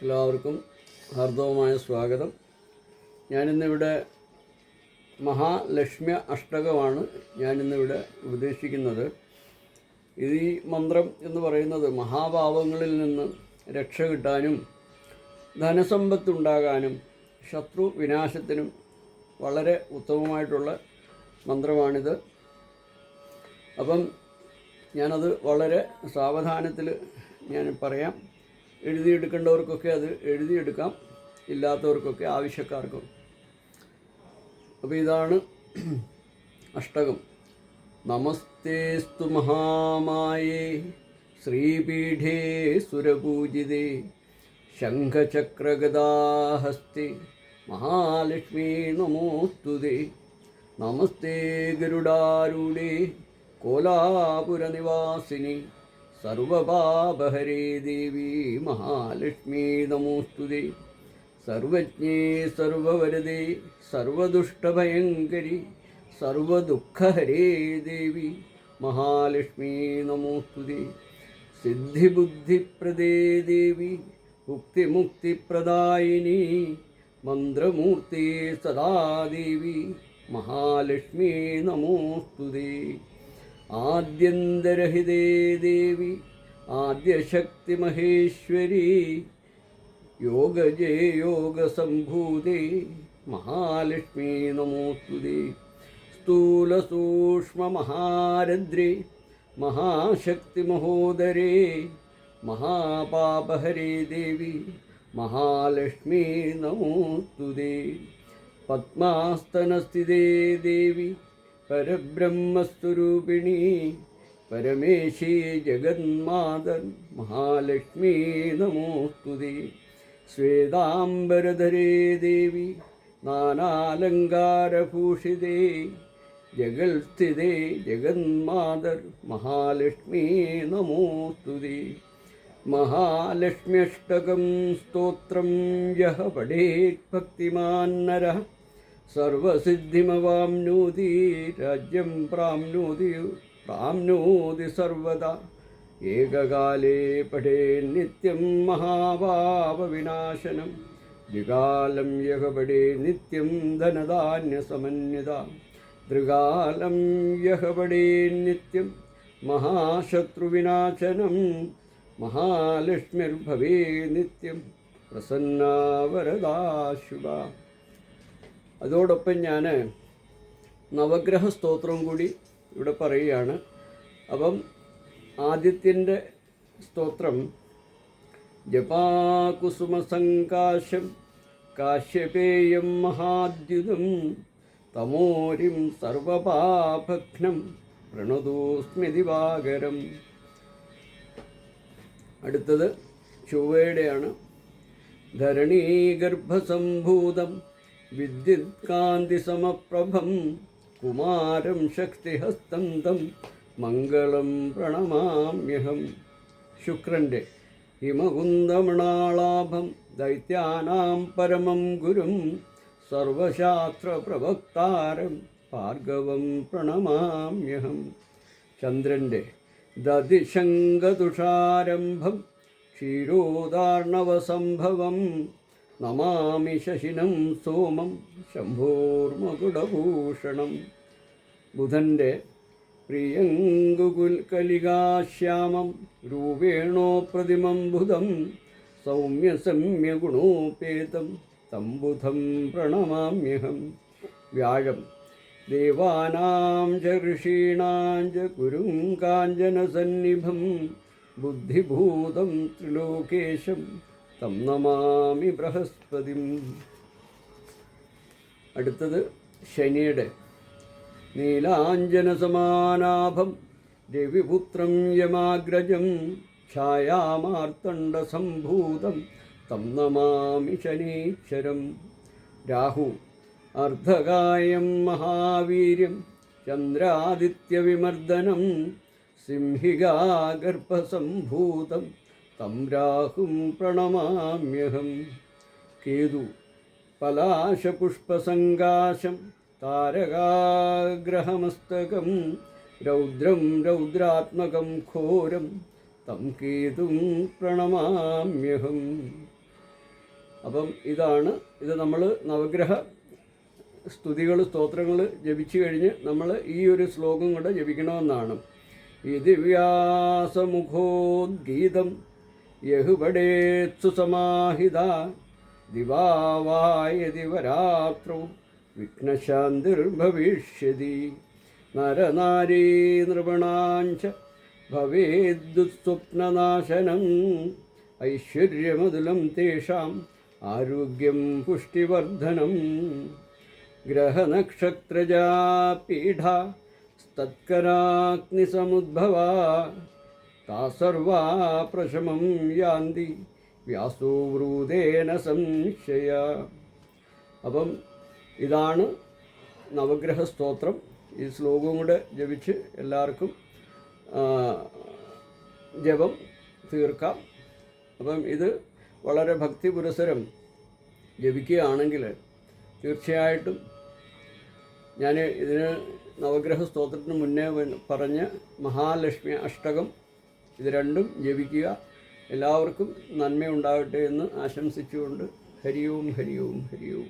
എല്ലാവർക്കും ഹാർദവമായ സ്വാഗതം. ഞാനിന്നിവിടെ മഹാലക്ഷ്മി അഷ്ടകമാണ് ഞാനിന്നിവിടെ ഉപദേശിക്കുന്നത്. ഈ മന്ത്രം എന്ന് പറയുന്നത് മഹാപാവങ്ങളിൽ നിന്ന് രക്ഷ കിട്ടാനും ധനസമ്പത്തുണ്ടാകാനും ശത്രു വിനാശത്തിനും വളരെ ഉത്തമമായിട്ടുള്ള മന്ത്രമാണിത്. അപ്പം ഞാനത് വളരെ സാവധാനത്തിൽ ഞാൻ പറയാം. എഴുതിയെടുക്കേണ്ടവർക്കൊക്കെ അത് എഴുതിയെടുക്കാം, ഇല്ലാത്തവർക്കൊക്കെ ആവശ്യക്കാർക്കും. അപ്പോൾ ഇതാണ് അഷ്ടകം. നമസ്തേസ്തു മഹാമായേ ശ്രീപീഠേ സുരപൂജിതേ ശംഖചക്രഗദാഹസ്തേ മഹാലക്ഷ്മീ നമോസ്തുതേ. നമസ്തേ ഗരുഡാരൂഢേ കോലാപുരനിവാസിനി സർവപാപഹരേ ദേവി മഹാലക്ഷ്മീ നമോസ്തുതേ. സർവജ്ഞേ സർവവരദേ സർവദുഷ്ടഭയങ്കരി സർവദുഃഖഹരേ ദേവി മഹാലക്ഷ്മീ നമോസ്തുതേ. സിദ്ധിബുദ്ധിപ്രദേ ദേവി മുക്തിമുക്തിപ്രദായിനി മന്ത്രമൂർത്തി സദാ ദേവി മഹാലക്ഷ്മീ നമോസ്തുതേ. ആദ്യന്തരഹിതേ ദേവി ആദ്യശക്തിമഹേശ്വരി യോഗജേ യോഗസംഭൂതേ മഹാലക്ഷ്മീ നമോസ്തുതേ. സ്ഥൂലസൂക്ഷ്മമഹാരദ്രേ മഹാശക്തിമഹോദരേ മഹാപാപഹരേ ദേവി മഹാലക്ഷ്മീ നമോസ്തുതേ. പദ്മാസ്തനസ്ഥിതേ ദേവി പരബ്രഹ്മസ്വരൂപിണി പരമേശി ജഗന്മാതർ മഹാലക്ഷ്മീ നമോസ്തുതേ. ശ്വേതാംബരധരേ ദേവി നാനാലങ്കാരഭൂഷിതേ ജഗൽസ്ഥിതേ ജഗന്മാതർ മഹാലക്ഷ്മീ നമോസ്തുതേ. മഹാലക്ഷ്മ്യഷ്ടകം സ്തോത്രം യഃ പഠേത് ഭക്തിമാൻ നരഃ സർവസിദ്ധിമവാപ്നോതി രാജ്യം പ്രാപ്നോതി സർവദാ. ഏകകാലേ പഠേത് നിത്യം മഹാപാപവിനാശനം ദ്വികാലം യഃ പഠേത് നിത്യം ധനധാന്യസമന്വിതാ. ത്രികാലം യഃ പഠേത് നിത്യം മഹാശത്രുവിനാശനം മഹാലക്ഷ്മിർഭവേ നിത്യം പ്രസന്നാ വരദാ ശുഭ. അതോടൊപ്പം ഞാൻ നവഗ്രഹ സ്തോത്രം കൂടി ഇവിടെ പറയുകയാണ്. അപ്പം ആദിത്യൻ്റെ സ്തോത്രം ജപാകുസുമസങ്കാശം കാശ്യപേയം മഹാദ്യുതം തമോരിം സർവപാപഘ്നം പ്രണതോസ്മി ദിവാകരം. അടുത്തത് ചൊവ്വയുടെയാണ്. ധരണീഗർഭസംഭൂതം വിദ്യുത്കാന്തിസമപ്രഭം കുമാരം ശക്തിഹസ്തം തം മംഗളം പ്രണമാമ്യഹം. ശുക്രൻ്റെ ഹിമകുന്ദമണാളാഭം ദൈത്യാനാം പരമം ഗുരും സർവശാസ്ത്രപ്രവക്താരം ഭാർഗവം പ്രണമാമ്യഹം. ചന്ദ്രൻ്റെ ദധിശങ്കതുഷാരംഭം ക്ഷീരോദാർണവസംഭവം നമാമി ശശിനം സോമം ശംഭോർമകുടഭൂഷണം. ബുധൻ്റെ പ്രിയങ്കുകുൽക്കലികാശ്യാമം രൂപേണോ പ്രതിമം ബുധം സൗമ്യസമ്യഗുണോപേതം തം ബുധം പ്രണമാമ്യഹം. വ്യാഴം ദേവാനാം ച ഋഷീണാം ച ഗുരും കാഞ്ചനസന്നിഭം ബുദ്ധിഭൂതം ത്രിലോകേശം തം നമാമി ബൃഹസ്പതിം. അടുത്തത് ശനിയുടെ നീലാഞ്ജനസമാനാഭം രവിപുത്രം യമാഗ്രജം ഛായാമാർത്തണ്ഡസംഭൂതം തം നമാമി ശനീശ്വരം. രാഹു അർദ്ധകായം മഹാവീര്യം ചന്ദ്രാദിത്യവിമർദനം സിംഹികാഗർഭസംഭൂതം തം രാഹും പ്രണമാമ്യഹം. കേതു പലാശപുഷ്പസങ്കാശം താരകാഗ്രഹമസ്തകം രൗദ്രം രൗദ്രാത്മകം ഘോരം തം കേതും പ്രണമാമ്യഹം. അപ്പം ഇത് നമ്മൾ നവഗ്രഹ സ്തുതികൾ സ്തോത്രങ്ങൾ ജപിച്ചു കഴിഞ്ഞ് നമ്മൾ ഈ ഒരു ശ്ലോകം കൂടെ ജപിക്കണമെന്നാണ്. ഈ ദിവ്യാസമുഖോദ്ഗീതം യഹുപടേത്സു സമാഹിത ദിവാവായ ദിവരാത്രോ വിഘ്നശാന്തിർഭവിഷ്യതി നരനാരീ നൃപണാഞ്ച ഭവേദ്ദുസ്വപ്നനാശനം ഐശ്വര്യമതുലം തേഷാം ആരോഗ്യം പുഷ്ടിവർദ്ധനം ഗ്രഹനക്ഷത്രജാപീഠാ തത്കരാഗ്നിസമുദ്ഭവാ താ സർവാ പ്രശമം യാന്തി വ്യാസോ വ്രൂതേന സംശയ. അപ്പം ഇതാണ് നവഗ്രഹ സ്തോത്രം. ഈ ശ്ലോകവും കൂടെ ജപിച്ച് എല്ലാവർക്കും ജപം തീർക്കാം. അപ്പം ഇത് വളരെ ഭക്തി പുരസരം ജപിക്കുകയാണെങ്കിൽ തീർച്ചയായിട്ടും ഞാൻ ഇതിന് നവഗ്രഹ സ്തോത്രത്തിന് മുന്നേ പറഞ്ഞ മഹാലക്ഷ്മി അഷ്ടകം ഇത് രണ്ടും ജപിക്കുക. എല്ലാവർക്കും നന്മയുണ്ടാകട്ടെ എന്ന് ആശംസിച്ചുകൊണ്ട് ഹരി ഓം ഹരി ഓം ഹരി ഓം.